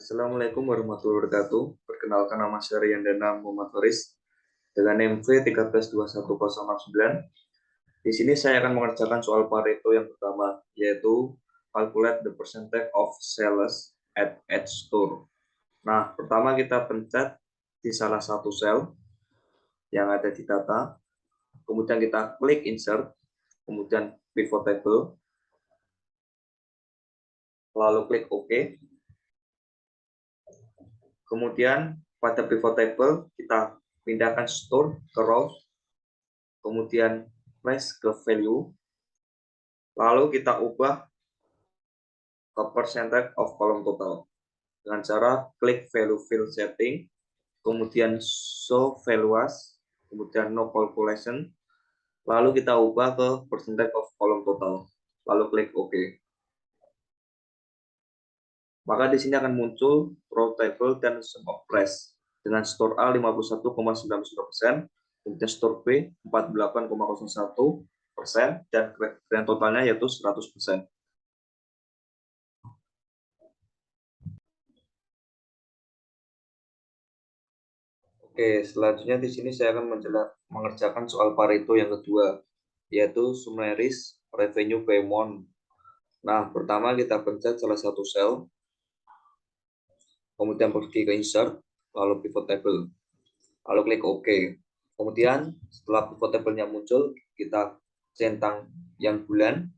Assalamualaikum warahmatullahi wabarakatuh. Perkenalkan, nama saya Riyandana Muhammad Faris dengan MV 132109. Di sini saya akan mengerjakan soal Pareto yang pertama, yaitu calculate the percentage of sales at each store. Nah, pertama kita pencet di salah satu sel yang ada di data, kemudian kita klik insert, kemudian pivot table, lalu klik OK. Kemudian pada pivot table kita pindahkan store ke rows, kemudian place ke value, lalu kita ubah ke percentage of column total dengan cara klik value field setting, kemudian show value as, kemudian no calculation, lalu kita ubah ke percentage of column total, lalu klik OK. Maka di sini akan muncul row table dan sum of price dengan store A 51,90%, kemudian store B 48,01%, dan grand totalnya yaitu 100%. Oke, selanjutnya di sini saya akan mengerjakan soal Pareto yang kedua, yaitu summaries revenue by month. Nah, pertama kita pencet salah satu sel, kemudian pergi ke insert, lalu pivot table, lalu klik OK. Kemudian setelah pivot table-nya muncul, kita centang yang bulan,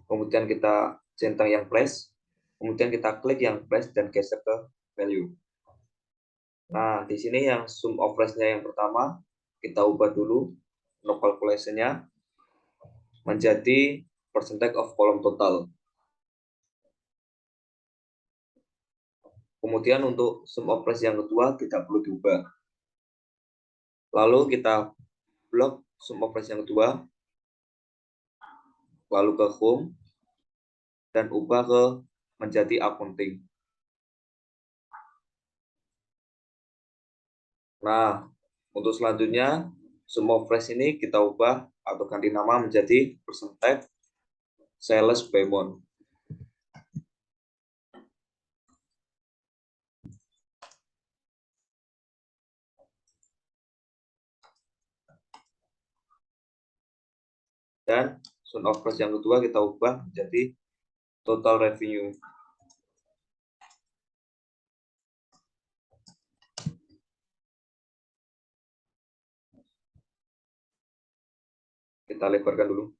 kemudian kita centang yang place, kemudian kita klik yang place dan geser ke value. Nah, di sini yang sum of price-nya yang pertama, kita ubah dulu no calculation-nya menjadi percentage of column total. Kemudian untuk sum of price yang kedua tidak perlu diubah. Lalu kita blok sum of price yang kedua, lalu ke home, dan ubah ke menjadi accounting. Nah, untuk selanjutnya sum of price ini kita ubah atau ganti nama menjadi percentage sales by month. Dan sum of price yang kedua kita ubah menjadi total revenue. Kita lebarkan dulu.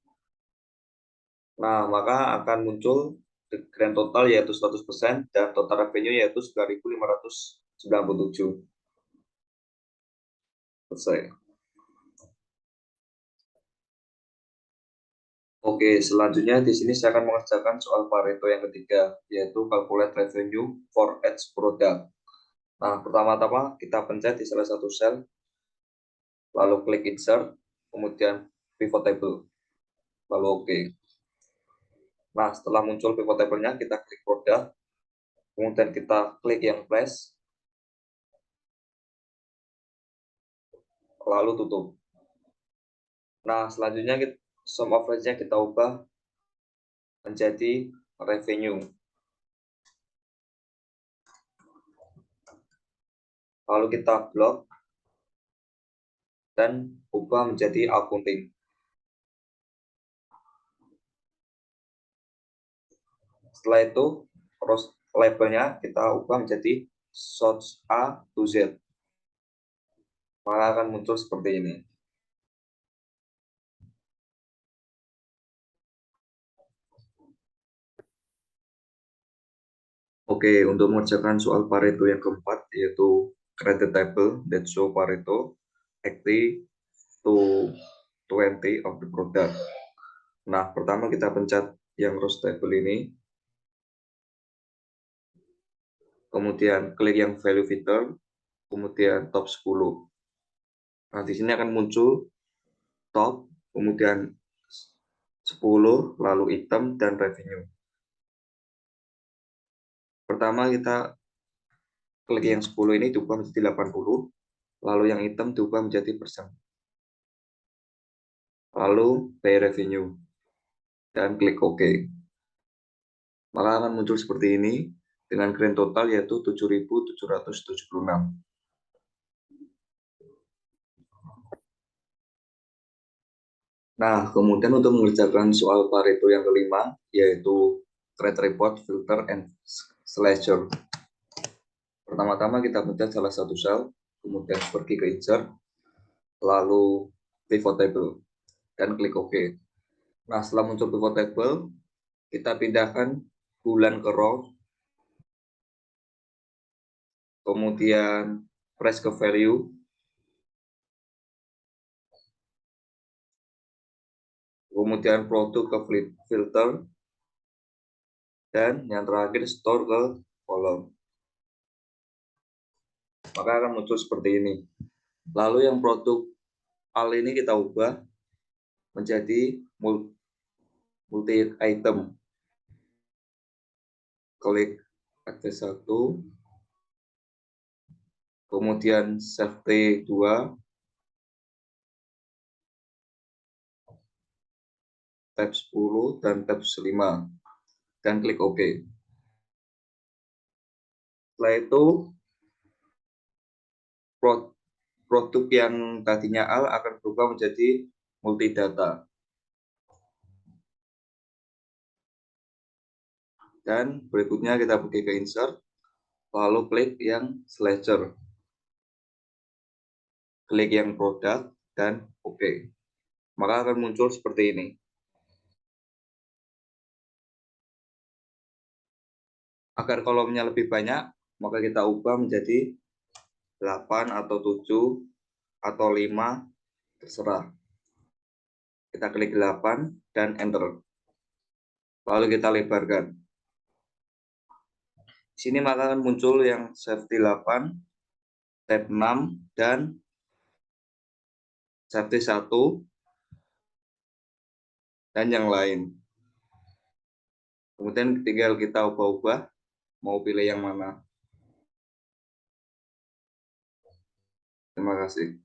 Nah, maka akan muncul grand total yaitu 100% dan total revenue yaitu 9.597. Selesai. Oke, selanjutnya di sini saya akan mengerjakan soal Pareto yang ketiga, yaitu calculate revenue for each product. Nah, pertama-tama kita pencet di salah satu sel, lalu klik insert, kemudian pivot table, lalu OK. Nah, setelah muncul pivot table-nya, kita klik produk, kemudian kita klik yang place, lalu tutup. Nah, selanjutnya sum of price-nya kita ubah menjadi revenue. Lalu kita blok dan ubah menjadi accounting. Setelah itu, labelnya kita ubah menjadi source A to Z. Maka akan muncul seperti ini. Oke, untuk mengerjakan soal Pareto yang keempat, yaitu create a table that show Pareto 80 to 20 of the product. Nah, pertama kita pencet yang rows table ini, kemudian klik yang value filter, kemudian top 10. Nah, di sini akan muncul top, kemudian 10, lalu item, dan revenue. Pertama kita klik yang 10 ini diubah menjadi 80, lalu yang item diubah menjadi persen. Lalu by revenue. dan klik OK. Maka akan muncul seperti ini dengan grand total yaitu 7.776. Nah, kemudian untuk mengerjakan soal Pareto yang kelima, yaitu Trade Report, Filter, and Slasher. Pertama-tama kita pencet salah satu sel, kemudian pergi ke Insert, lalu Pivot Table, dan klik OK. Nah, setelah muncul Pivot Table, kita pindahkan bulan ke row, kemudian press ke value, kemudian produk ke filter, dan yang terakhir store ke kolom. Maka akan muncul seperti ini. Lalu yang produk al ini kita ubah menjadi multi item. Klik akses 1, kemudian safety 2, tab 10 dan tab 5, dan klik OK. Setelah itu produk yang tadinya al akan berubah menjadi multi data. Dan berikutnya kita pergi ke insert, lalu klik yang slasher, klik yang produk, dan OK. Maka akan muncul seperti ini. Agar kolomnya lebih banyak, maka kita ubah menjadi 8 atau 7 atau 5, terserah. Kita klik 8 dan enter. Lalu kita lebarkan. Di sini maka akan muncul yang safety 8, tab 6, dan safety 1, dan yang lain. Kemudian tinggal kita ubah-ubah, mau pilih yang mana. Terima kasih.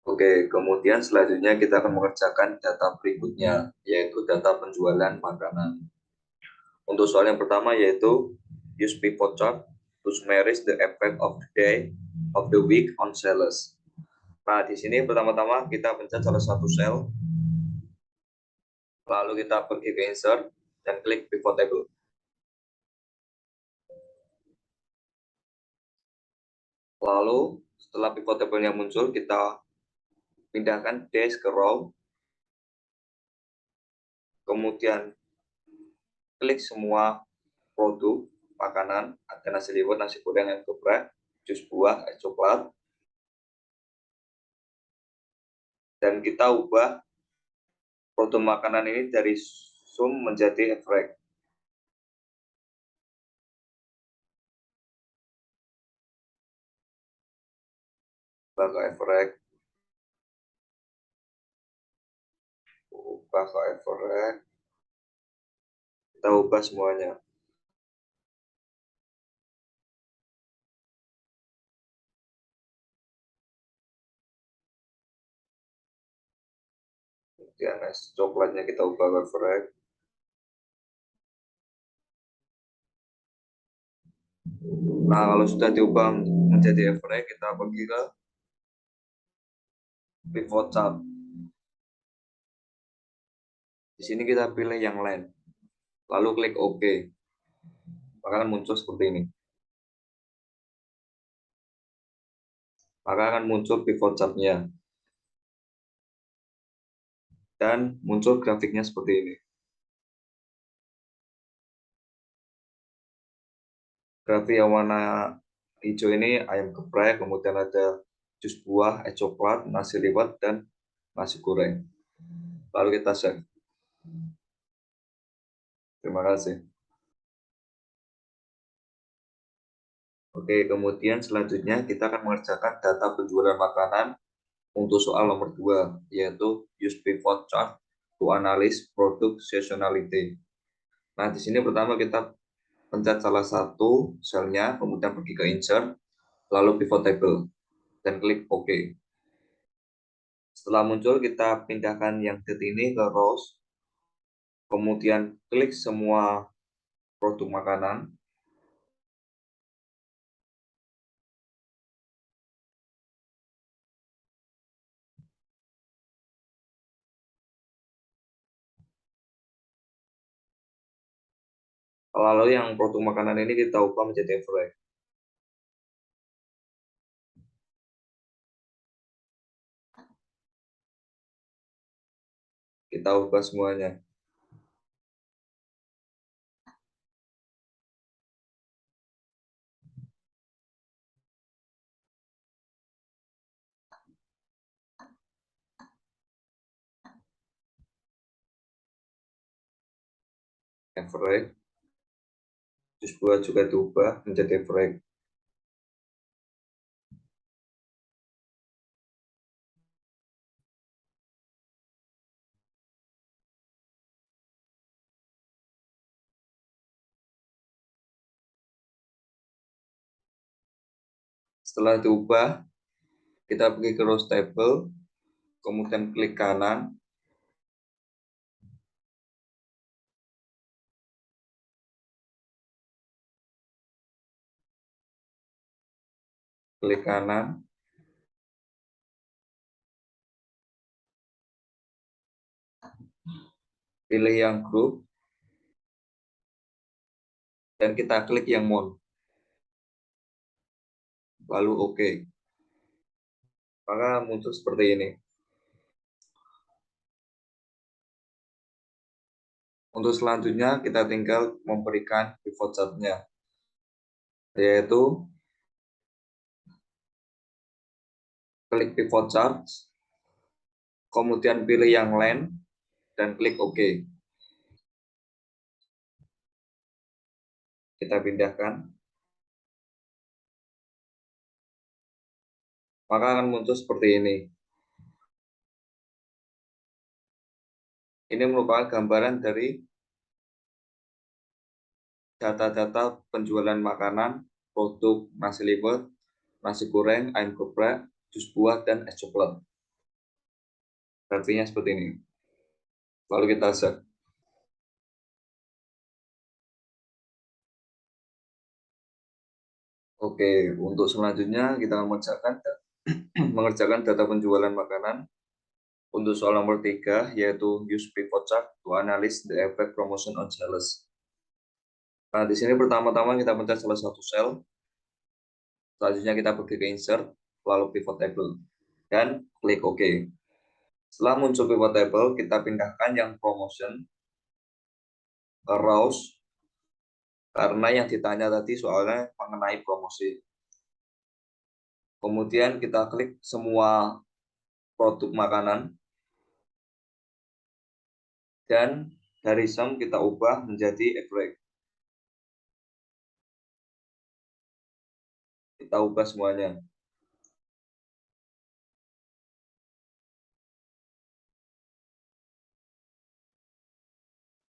Oke, kemudian selanjutnya kita akan mengerjakan data berikutnya, yaitu data penjualan makanan. Untuk soal yang pertama yaitu use pivot chart to summarize the effect of the day of the week on sales. Nah, di sini pertama-tama kita pencet salah satu sel, lalu kita pergi ke insert dan klik pivot table. Lalu setelah pivot table-nya muncul, kita pindahkan dash ke row, kemudian klik semua produk makanan, ada nasi liwet, nasi goreng, ayam geprek, jus buah, es coklat, dan kita ubah produk makanan ini dari sum menjadi average. Ubah ke average, ubah ke average, kita ubah semuanya. Kemudian es coklatnya kita ubah ke average. Nah, kalau sudah diubah menjadi average, kita pergi ke pivot chart. Di sini kita pilih yang lain, lalu klik OK. Maka akan muncul seperti ini. Maka akan muncul pivot chart-nya. Dan muncul grafiknya seperti ini. Grafik yang warna hijau ini ayam geprek, kemudian ada jus buah, es coklat, nasi liwet, dan nasi goreng. Lalu kita save. Terima kasih. Oke, kemudian selanjutnya kita akan mengerjakan data penjualan makanan untuk soal nomor 2, yaitu use pivot chart to analyze product seasonality. Nah, di sini pertama kita pencet salah satu selnya, kemudian pergi ke insert, lalu pivot table, dan klik OK. Setelah muncul, kita pindahkan yang detik ini ke rows, kemudian klik semua produk makanan. Lalu yang produk makanan ini kita ubah menjadi average. Kita ubah semuanya. Average. Terus buat juga diubah menjadi average. Setelah diubah, kita pergi ke rows table, kemudian klik kanan, klik kanan, pilih yang group, dan kita klik yang mode, lalu OK. Maka muncul seperti ini. Untuk selanjutnya, kita tinggal memberikan pivot chart-nya, yaitu klik pivot chart, kemudian pilih yang line, dan klik OK. Kita pindahkan. Maka akan muncul seperti ini. Ini merupakan gambaran dari data-data penjualan makanan, produk nasi liwet, nasi goreng, ayam geprek, jus buah, dan es coklat. Artinya seperti ini. Lalu kita save. Oke, untuk selanjutnya kita mengerjakan data penjualan makanan. Untuk soal nomor 3, yaitu use pivot chart to analyze the effect promotion on sales. Nah, di sini pertama-tama kita pencet salah satu sel. Selanjutnya kita pergi ke insert, lalu pivot table, dan klik OK. Setelah muncul pivot table, kita pindahkan yang promotion ke rows, karena yang ditanya tadi soalnya mengenai promosi. Kemudian kita klik semua produk makanan, dan dari sum kita ubah menjadi average. Kita ubah semuanya.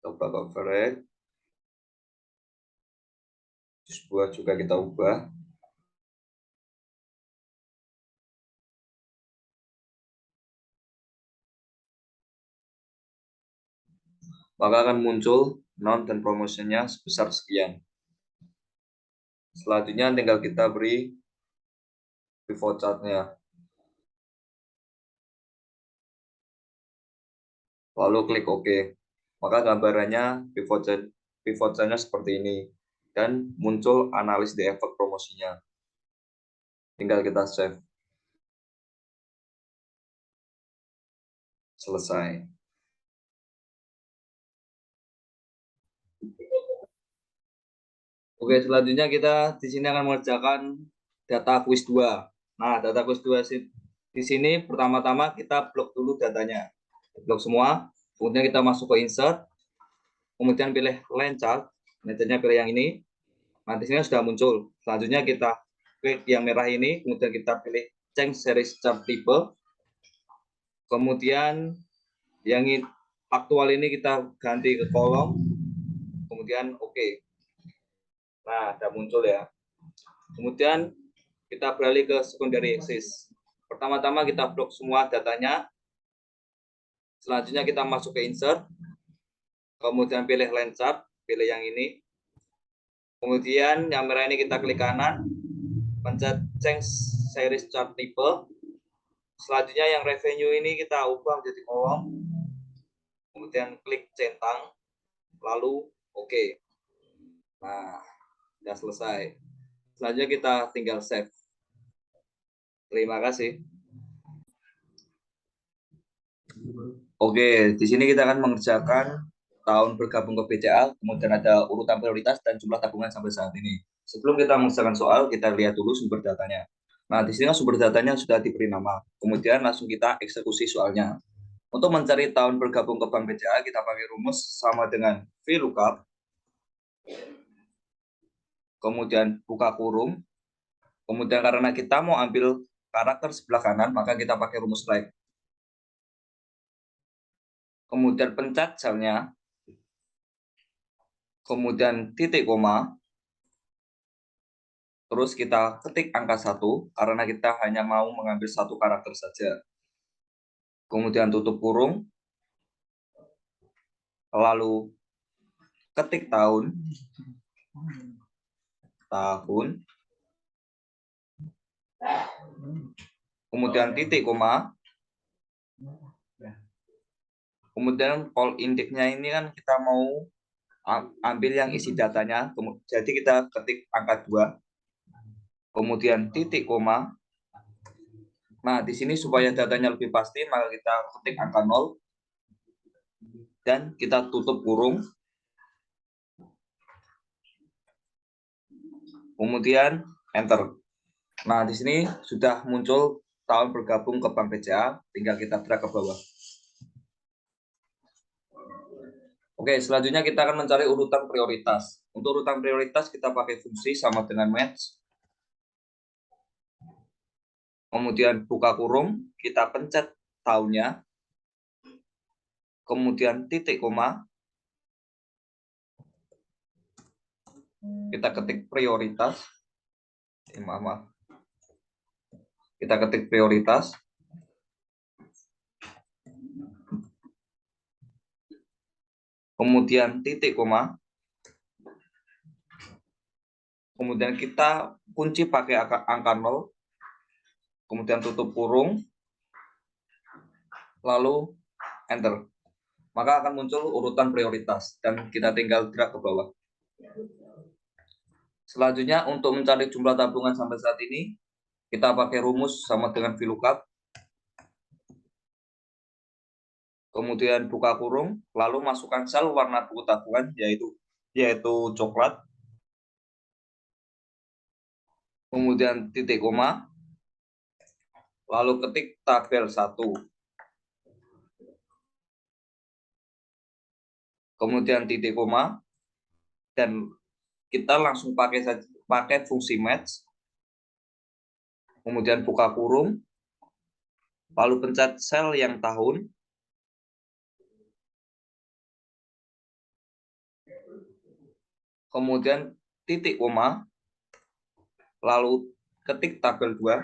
Kita ubah ke average. Jus buah juga kita ubah. Maka akan muncul non dan promotionnya sebesar sekian. Selanjutnya tinggal kita beri pivot chart-nya. Lalu klik OK. Maka gambarannya pivot chart-nya seperti ini. Dan muncul analis the effect promosinya. Tinggal kita save. Selesai. Oke, selanjutnya kita di sini akan mengerjakan data quiz 2. Nah, data quiz 2 di sini pertama-tama kita blok dulu datanya. Blok semua, kemudian kita masuk ke insert, kemudian pilih line chart, metodenya pilih yang ini. Nanti sini sudah muncul. Selanjutnya kita klik yang merah ini, kemudian kita pilih change series chart type. Kemudian yang aktual ini kita ganti ke kolom, kemudian OK. Nah, sudah muncul ya. Kemudian kita beralih ke secondary axis. Pertama-tama kita blok semua datanya, Selanjutnya kita masuk ke insert, kemudian pilih line chart, pilih yang ini. Kemudian yang merah ini kita klik kanan, pencet change series chart type. Selanjutnya yang revenue ini kita ubah menjadi kolom, kemudian klik centang, lalu oke. Nah, sudah selesai. Selanjutnya kita tinggal save. Terima kasih. Oke, di sini kita akan mengerjakan tahun bergabung ke BCA, kemudian ada urutan prioritas dan jumlah tabungan sampai saat ini. Sebelum kita mengerjakan soal, kita lihat dulu sumber datanya. Nah, di sini kan sumber datanya sudah diberi nama. Kemudian langsung kita eksekusi soalnya. Untuk mencari tahun bergabung ke Bank BCA, kita pakai rumus sama dengan VLOOKUP, kemudian buka kurung, kemudian karena kita mau ambil karakter sebelah kanan, maka kita pakai rumus like. Kemudian pencet selnya, kemudian titik koma, terus kita ketik angka 1, karena kita hanya mau mengambil satu karakter saja. Kemudian tutup kurung, lalu ketik tahun, kemudian titik koma, kemudian call indexnya ini kan kita mau ambil yang isi datanya, jadi kita ketik angka 2, kemudian titik koma. Nah, di sini supaya datanya lebih pasti, maka kita ketik angka 0, dan kita tutup kurung. Kemudian enter. Nah, di sini sudah muncul tahun bergabung ke Bank BCA, tinggal kita drag ke bawah. Oke, selanjutnya kita akan mencari urutan prioritas. Untuk urutan prioritas kita pakai fungsi sama dengan match. Kemudian buka kurung, kita pencet tahunnya, kemudian titik koma, kita ketik prioritas, kita ketik prioritas, kemudian titik koma, kemudian kita kunci pakai angka 0, kemudian tutup kurung, lalu enter. Maka akan muncul urutan prioritas, dan kita tinggal drag ke bawah. Selanjutnya, untuk mencari jumlah tabungan sampai saat ini, kita pakai rumus sama dengan VLOOKUP. Kemudian buka kurung, lalu masukkan sel warna buku tabungan, yaitu coklat. Kemudian titik koma, lalu ketik tabel 1. Kemudian titik koma, dan kita langsung pakai fungsi match. Kemudian buka kurung, lalu pencet sel yang tahun. Kemudian titik koma, lalu ketik tabel 2.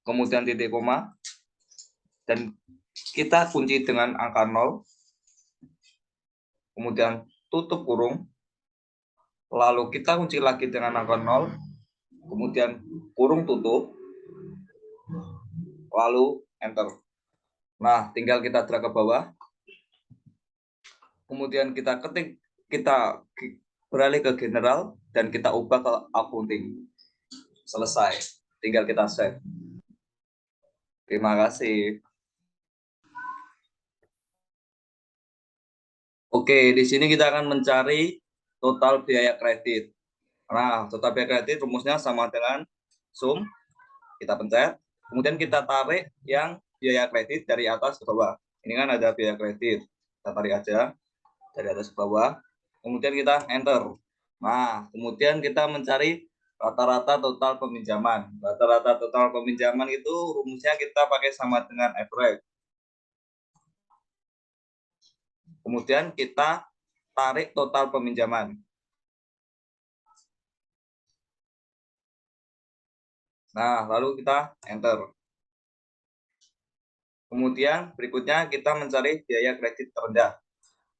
Kemudian titik koma, dan kita kunci dengan angka 0. Kemudian tutup kurung, lalu kita kunci lagi dengan angka 0, kemudian kurung tutup, lalu enter. Nah, tinggal kita drag ke bawah, kemudian kita beralih ke general, dan kita ubah ke accounting. Selesai, tinggal kita save. Terima kasih. Oke, di sini kita akan mencari total biaya kredit. Nah, total biaya kredit rumusnya sama dengan sum, kita pencet, kemudian kita tarik yang biaya kredit dari atas ke bawah. Ini kan ada biaya kredit, kita tarik aja dari atas ke bawah, kemudian kita enter. Nah, kemudian kita mencari rata-rata total peminjaman. Rata-rata total peminjaman itu rumusnya kita pakai sama dengan average. Kemudian kita tarik total peminjaman. Nah, lalu kita enter. Kemudian berikutnya kita mencari biaya kredit terendah.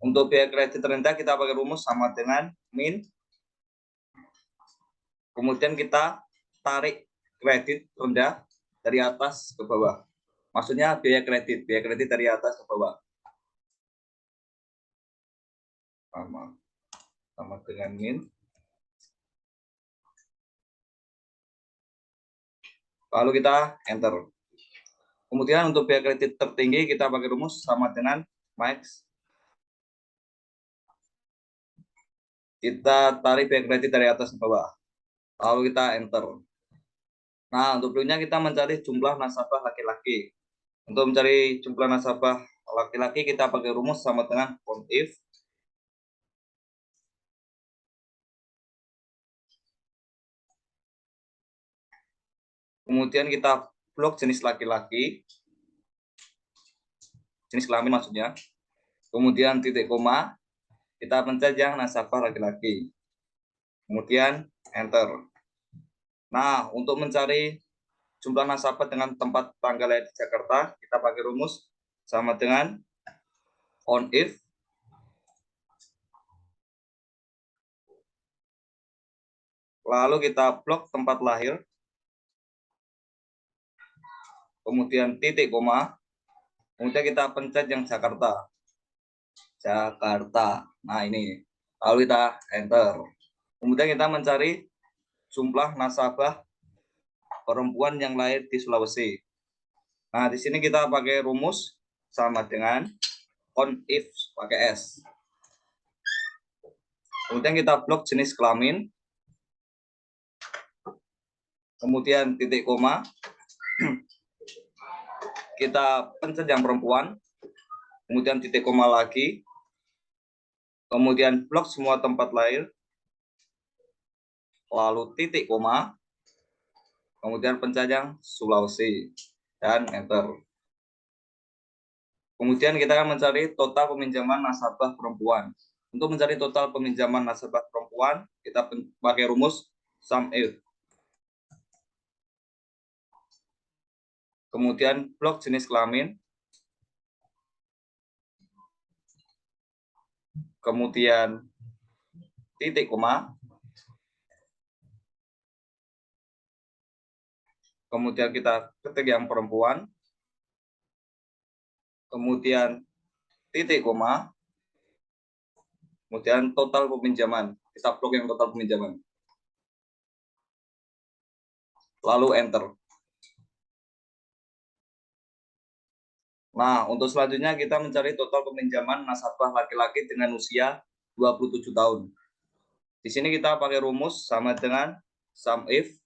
Untuk biaya kredit terendah kita pakai rumus sama dengan min. Kemudian kita tarik kredit rendah dari atas ke bawah. Maksudnya biaya kredit dari atas ke bawah. Sama dengan min. Lalu kita enter. Kemudian untuk biaya kredit tertinggi kita pakai rumus sama dengan max. Kita tarik biaya kredit dari atas ke bawah. Lalu kita enter. Nah, untuk berikutnya kita mencari jumlah nasabah laki-laki. Untuk mencari jumlah nasabah laki-laki kita pakai rumus sama dengan if. Kemudian kita blok jenis laki-laki, jenis kelamin maksudnya. Kemudian titik koma, kita pencet yang nasabah laki-laki. Kemudian enter. Nah, untuk mencari jumlah nasabah dengan tempat tanggal lahir di Jakarta, kita pakai rumus sama dengan if. Lalu kita blok tempat lahir. Kemudian titik koma. Kemudian kita pencet yang Jakarta. Nah, ini. Lalu kita enter. Kemudian kita mencari jumlah nasabah perempuan yang lahir di Sulawesi. Nah, di sini kita pakai rumus sama dengan if pakai S. Kemudian kita blok jenis kelamin. Kemudian titik koma. Kita pencet yang perempuan. Kemudian titik koma lagi. Kemudian blok semua tempat lahir. Lalu titik koma. Kemudian pencet yang Sulawesi. Dan enter. Kemudian kita akan mencari total peminjaman nasabah perempuan. Untuk mencari total peminjaman nasabah perempuan, kita pakai rumus sum if. Kemudian blok jenis kelamin. Kemudian titik koma. Kemudian kita ketik yang perempuan. Kemudian titik koma. Kemudian total peminjaman. Kita blok yang total peminjaman. Lalu enter. Nah, untuk selanjutnya kita mencari total peminjaman nasabah laki-laki dengan usia 27 tahun. Di sini kita pakai rumus sama dengan sum if.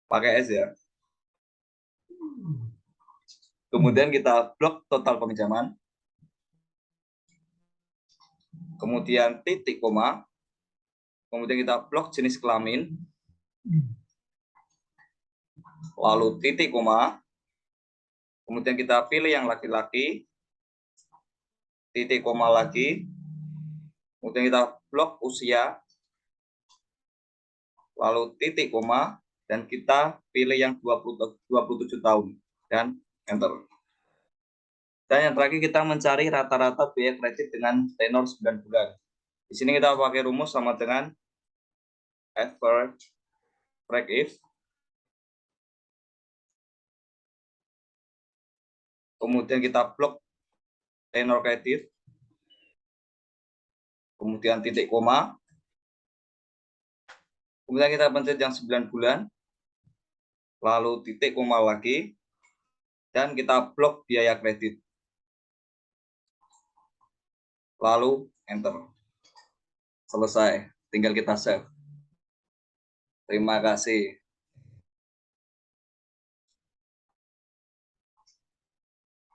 Pakai S ya. Kemudian kita blok total peminjaman. Kemudian titik koma. Kemudian kita blok jenis kelamin. Lalu titik koma. Kemudian kita pilih yang laki-laki. Titik koma lagi. Kemudian kita blok usia. Lalu titik koma. Dan kita pilih yang 27 tahun. Dan enter. Dan yang terakhir kita mencari rata-rata biaya kredit dengan tenor 9 bulan. Di sini kita pakai rumus sama dengan average break if. Kemudian kita blok tenor kredit. Kemudian titik koma. Kemudian kita pencet yang 9 bulan. Lalu titik koma lagi. Dan kita blok biaya kredit. Lalu enter. Selesai. Tinggal kita save. Terima kasih.